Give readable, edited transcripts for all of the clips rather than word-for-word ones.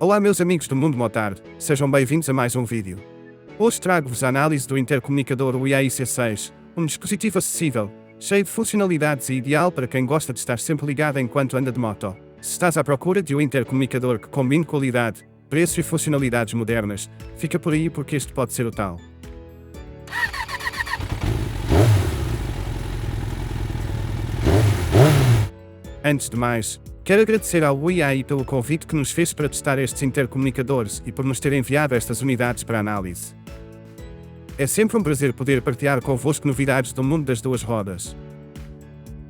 Olá meus amigos do Mundo Motard, sejam bem-vindos a mais um vídeo. Hoje trago-vos a análise do intercomunicador UIAI C6, um dispositivo acessível, cheio de funcionalidades e ideal para quem gosta de estar sempre ligado enquanto anda de moto. Se estás à procura de um intercomunicador que combine qualidade, preço e funcionalidades modernas, fica por aí porque este pode ser o tal. Antes de mais, quero agradecer ao UIAI pelo convite que nos fez para testar estes intercomunicadores e por nos ter enviado estas unidades para análise. É sempre um prazer poder partilhar convosco novidades do mundo das duas rodas.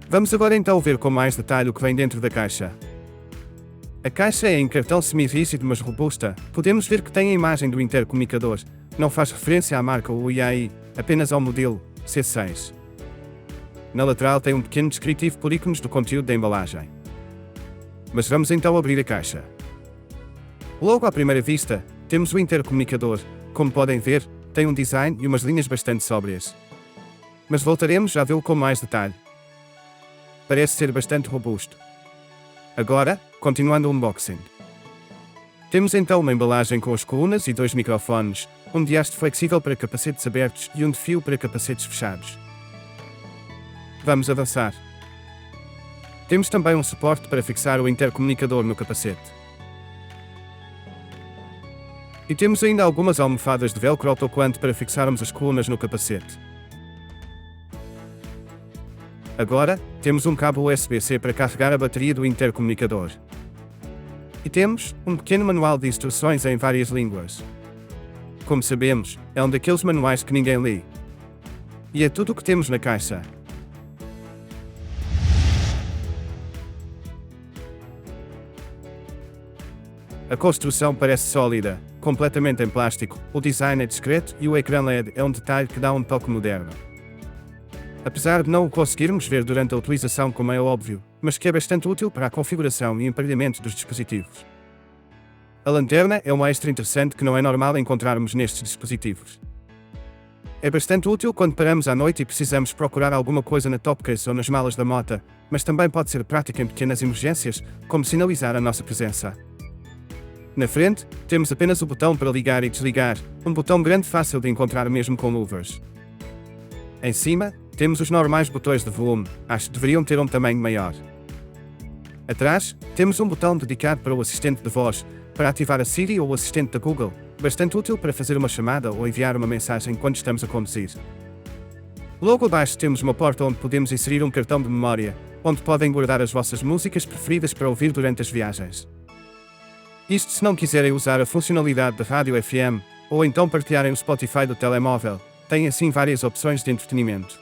Vamos agora então ver com mais detalhe o que vem dentro da caixa. A caixa é em cartão semi-rígido mas robusta. Podemos ver que tem a imagem do intercomunicador, não faz referência à marca UIAI, apenas ao modelo C6. Na lateral tem um pequeno descritivo por ícones do conteúdo da embalagem. Mas vamos então abrir a caixa. Logo à primeira vista, temos o intercomunicador. Como podem ver, tem um design e umas linhas bastante sóbrias. Mas voltaremos a vê-lo com mais detalhe. Parece ser bastante robusto. Agora, continuando o unboxing. Temos então uma embalagem com as colunas e dois microfones, um de haste flexível para capacetes abertos e um de fio para capacetes fechados. Vamos avançar. Temos também um suporte para fixar o intercomunicador no capacete. E temos ainda algumas almofadas de velcro autocolante para fixarmos as colunas no capacete. Agora, temos um cabo USB-C para carregar a bateria do intercomunicador. E temos um pequeno manual de instruções em várias línguas. Como sabemos, é um daqueles manuais que ninguém lê. E é tudo o que temos na caixa. A construção parece sólida, completamente em plástico, o design é discreto e o ecrã LED é um detalhe que dá um toque moderno. Apesar de não o conseguirmos ver durante a utilização como é óbvio, mas que é bastante útil para a configuração e emparelhamento dos dispositivos. A lanterna é um extra interessante que não é normal encontrarmos nestes dispositivos. É bastante útil quando paramos à noite e precisamos procurar alguma coisa na top case ou nas malas da moto, mas também pode ser prática em pequenas emergências, como sinalizar a nossa presença. Na frente, temos apenas o botão para ligar e desligar, um botão grande fácil de encontrar mesmo com luvas. Em cima, temos os normais botões de volume, acho que deveriam ter um tamanho maior. Atrás, temos um botão dedicado para o assistente de voz, para ativar a Siri ou o assistente da Google, bastante útil para fazer uma chamada ou enviar uma mensagem quando estamos a conduzir. Logo abaixo temos uma porta onde podemos inserir um cartão de memória, onde podem guardar as vossas músicas preferidas para ouvir durante as viagens. Isto se não quiserem usar a funcionalidade da rádio FM, ou então partilharem o Spotify do telemóvel, tem assim várias opções de entretenimento.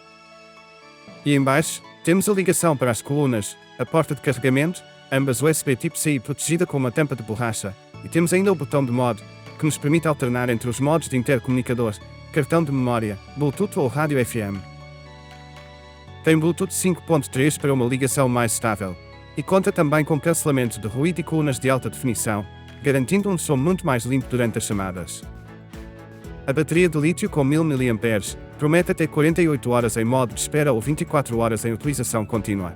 E em baixo, temos a ligação para as colunas, a porta de carregamento, ambas USB Type-C protegida com uma tampa de borracha, e temos ainda o botão de modo, que nos permite alternar entre os modos de intercomunicador, cartão de memória, Bluetooth ou rádio FM. Tem Bluetooth 5.3 para uma ligação mais estável, e conta também com cancelamento de ruído e colunas de alta definição, garantindo um som muito mais limpo durante as chamadas. A bateria de lítio com 1000 mAh promete até 48 horas em modo de espera ou 24 horas em utilização contínua.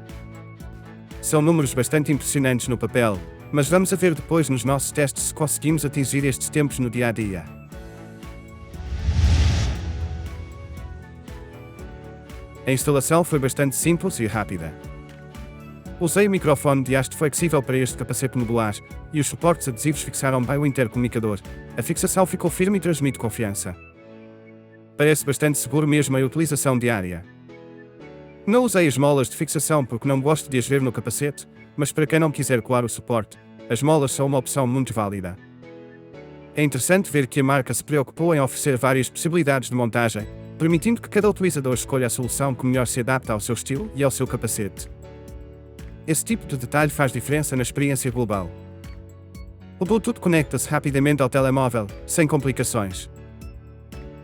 São números bastante impressionantes no papel, mas vamos a ver depois nos nossos testes se conseguimos atingir estes tempos no dia a dia. A instalação foi bastante simples e rápida. Usei o microfone de haste flexível para este capacete modular, e os suportes adesivos fixaram bem o intercomunicador. A fixação ficou firme e transmite confiança. Parece bastante seguro mesmo em utilização diária. Não usei as molas de fixação porque não gosto de as ver no capacete, mas para quem não quiser colar o suporte, as molas são uma opção muito válida. É interessante ver que a marca se preocupou em oferecer várias possibilidades de montagem, permitindo que cada utilizador escolha a solução que melhor se adapta ao seu estilo e ao seu capacete. Esse tipo de detalhe faz diferença na experiência global. O Bluetooth conecta-se rapidamente ao telemóvel, sem complicações.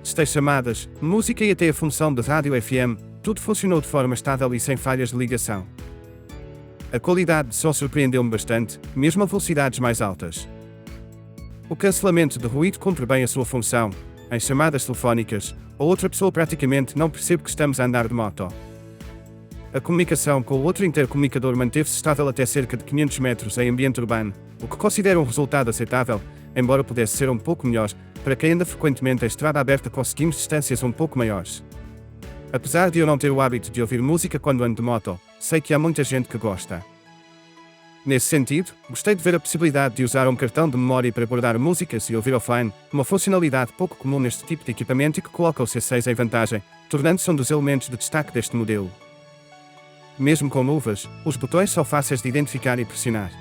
Desde chamadas, música e até a função de rádio FM, tudo funcionou de forma estável e sem falhas de ligação. A qualidade de som surpreendeu-me bastante, mesmo a velocidades mais altas. O cancelamento de ruído cumpre bem a sua função. Em chamadas telefónicas, a outra pessoa praticamente não percebe que estamos a andar de moto. A comunicação com o outro intercomunicador manteve-se estável até cerca de 500 metros em ambiente urbano, o que considero um resultado aceitável, embora pudesse ser um pouco melhor. Para quem anda frequentemente a estrada aberta, conseguimos distâncias um pouco maiores. Apesar de eu não ter o hábito de ouvir música quando ando de moto, sei que há muita gente que gosta. Nesse sentido, gostei de ver a possibilidade de usar um cartão de memória para guardar músicas e ouvir offline, uma funcionalidade pouco comum neste tipo de equipamento e que coloca o C6 em vantagem, tornando-se um dos elementos de destaque deste modelo. Mesmo com luvas, os botões são fáceis de identificar e pressionar.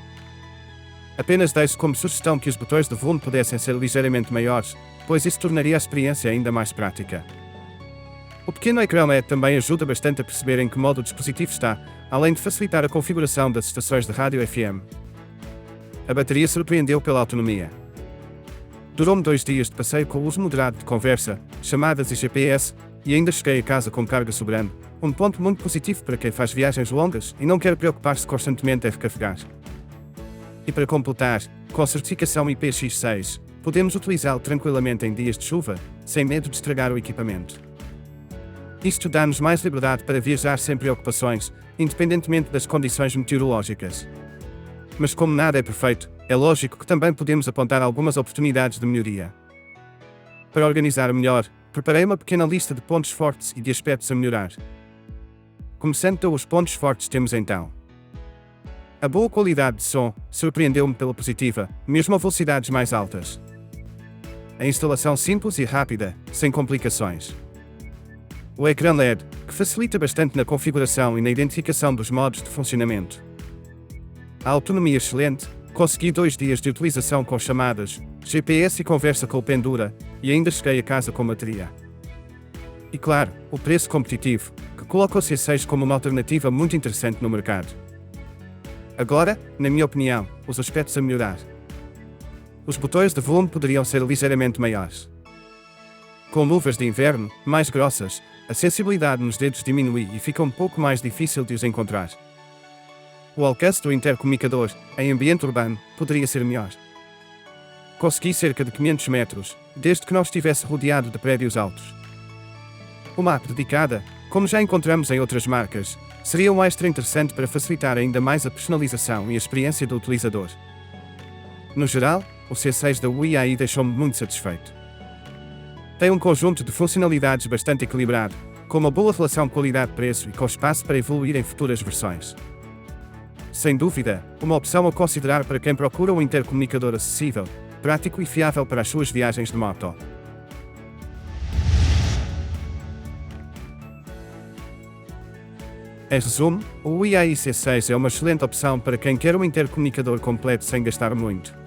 Apenas deixo como sugestão que os botões de volume pudessem ser ligeiramente maiores, pois isso tornaria a experiência ainda mais prática. O pequeno ecrã LED também ajuda bastante a perceber em que modo o dispositivo está, além de facilitar a configuração das estações de rádio FM. A bateria surpreendeu pela autonomia. Durou-me 2 dias de passeio com uso moderado de conversa, chamadas e GPS, e ainda cheguei a casa com carga sobrando, um ponto muito positivo para quem faz viagens longas e não quer preocupar-se constantemente em recarregar. E para completar, com a certificação IPX6, podemos utilizá-lo tranquilamente em dias de chuva, sem medo de estragar o equipamento. Isto dá-nos mais liberdade para viajar sem preocupações, independentemente das condições meteorológicas. Mas como nada é perfeito, é lógico que também podemos apontar algumas oportunidades de melhoria. Para organizar melhor, preparei uma pequena lista de pontos fortes e de aspectos a melhorar. Começando pelos pontos fortes, temos então: a boa qualidade de som surpreendeu-me pela positiva, mesmo a velocidades mais altas. A instalação simples e rápida, sem complicações. O ecrã LED, que facilita bastante na configuração e na identificação dos modos de funcionamento. A autonomia excelente, consegui 2 dias de utilização com chamadas, GPS e conversa com o Pendura, e ainda cheguei a casa com bateria. E claro, o preço competitivo, que coloca o C6 como uma alternativa muito interessante no mercado. Agora, na minha opinião, os aspectos a melhorar. Os botões de volume poderiam ser ligeiramente maiores. Com luvas de inverno, mais grossas, a sensibilidade nos dedos diminui e fica um pouco mais difícil de os encontrar. O alcance do intercomunicador, em ambiente urbano, poderia ser melhor. Consegui cerca de 500 metros, desde que não estivesse rodeado de prédios altos. Uma app dedicada, como já encontramos em outras marcas, seria um extra interessante para facilitar ainda mais a personalização e a experiência do utilizador. No geral, o C6 da WiAI deixou-me muito satisfeito. Tem um conjunto de funcionalidades bastante equilibrado, com uma boa relação qualidade-preço e com espaço para evoluir em futuras versões. Sem dúvida, uma opção a considerar para quem procura um intercomunicador acessível, prático e fiável para as suas viagens de moto. Em resumo, o WiAI C6 é uma excelente opção para quem quer um intercomunicador completo sem gastar muito.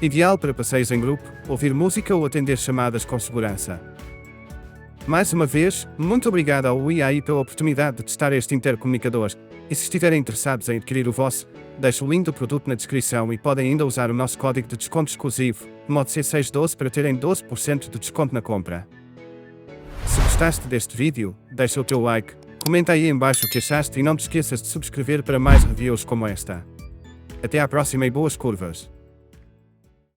Ideal para passeios em grupo, ouvir música ou atender chamadas com segurança. Mais uma vez, muito obrigado ao WiAI pela oportunidade de testar este intercomunicador, e se estiverem interessados em adquirir o vosso, deixo o link do produto na descrição e podem ainda usar o nosso código de desconto exclusivo, MODC612, para terem 12% de desconto na compra. Se gostaste deste vídeo, deixa o teu like, comenta aí em baixo o que achaste e não te esqueças de subscrever para mais reviews como esta. Até à próxima e boas curvas!